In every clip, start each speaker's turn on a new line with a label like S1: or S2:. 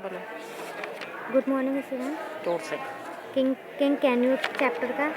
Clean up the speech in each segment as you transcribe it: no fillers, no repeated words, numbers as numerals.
S1: बोलो।
S2: Good morning Shivam.
S1: जोर से।
S2: किंग किंग कैन्यूट चैप्टर का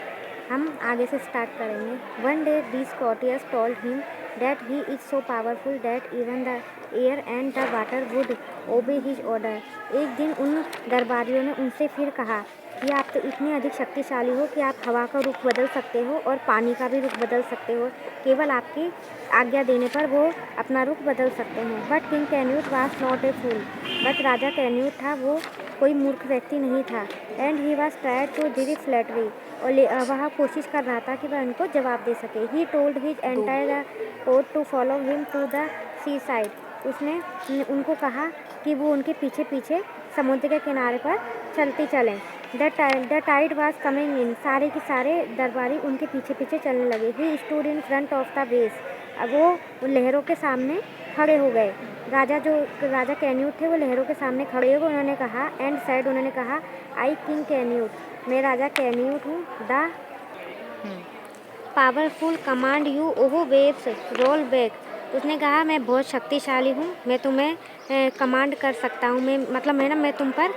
S2: हम आगे से स्टार्ट करेंगे। One day these कॉटियर्स told him that he is so powerful that even the air and the water would ओबे हिज ऑर्डर। एक दिन उन दरबारियों ने उनसे फिर कहा कि आप तो इतने अधिक शक्तिशाली हो कि आप हवा का रुख बदल सकते हो और पानी का भी रुख बदल सकते हो। केवल आपकी आज्ञा देने पर वो अपना रुख बदल सकते हैं। But king Canute was not a fool. But राजा कैन्यूट था वो कोई मूर्ख व्यक्ति नहीं था। And he was tried to give flattery, और वह कोशिश कर रहा था कि वह उनको जवाब दे सके। ही टोल्ड हिज
S1: दो।
S2: Entire court to follow him to the sea side. उसने उनको कहा कि वो उनके पीछे पीछे समुद्र के किनारे पर चलती चलें। The tide was coming in. सारे के सारे दरबारी उनके पीछे पीछे चलने लगे। He stood in front of the waves. अब वो लहरों के सामने खड़े हो गए। राजा कैन्यूट थे वो लहरों के सामने खड़े हो गए। उन्होंने कहा एंड सैड, उन्होंने कहा आई किंग कैन्यूट, मैं राजा कैन्यूट हूँ। द पावरफुल कमांड यू ओहो वेव्स रोल बैक। उसने कहा मैं बहुत शक्तिशाली हूँ, मैं तुम्हें कमांड कर सकता हूँ। मैं तुम पर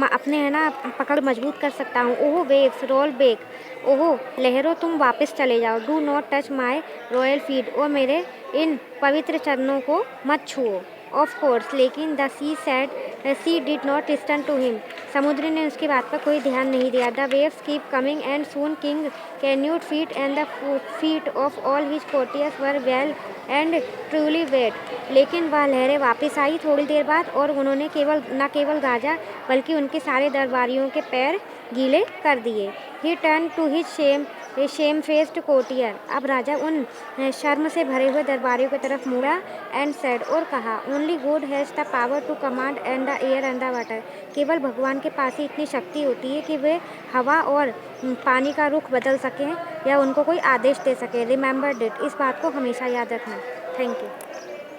S2: अपने है ना पकड़ मजबूत कर सकता हूँ। ओहो वेव्स रोल बैक, ओहो लहरों तुम वापस चले जाओ। Do not touch my royal feet, और मेरे इन पवित्र चरणों को मत छुओ। ऑफ कोर्स, लेकिन the sea said, sea did not listen to him. समुद्र ने उसकी बात पर कोई ध्यान नहीं दिया। The waves keep coming and soon king Canute feet and the feet of all his courtiers were well and truly wet. लेकिन वह लहरें वापस आई थोड़ी देर बाद, और उन्होंने न केवल राजा बल्कि उनके सारे दरबारियों के पैर गीले कर दिए। He turn to his shame faced courtier. अब राजा उन शर्म से भरे हुए दरबारियों की तरफ मुड़ा एंड सेड, और कहा only God has the power to command and the air and the water. केवल भगवान के पास ही इतनी शक्ति होती है कि वे हवा और पानी का रुख बदल सकें या उनको कोई आदेश दे सके। रिमेंबर डिट, इस बात को हमेशा याद रखना। Thank you.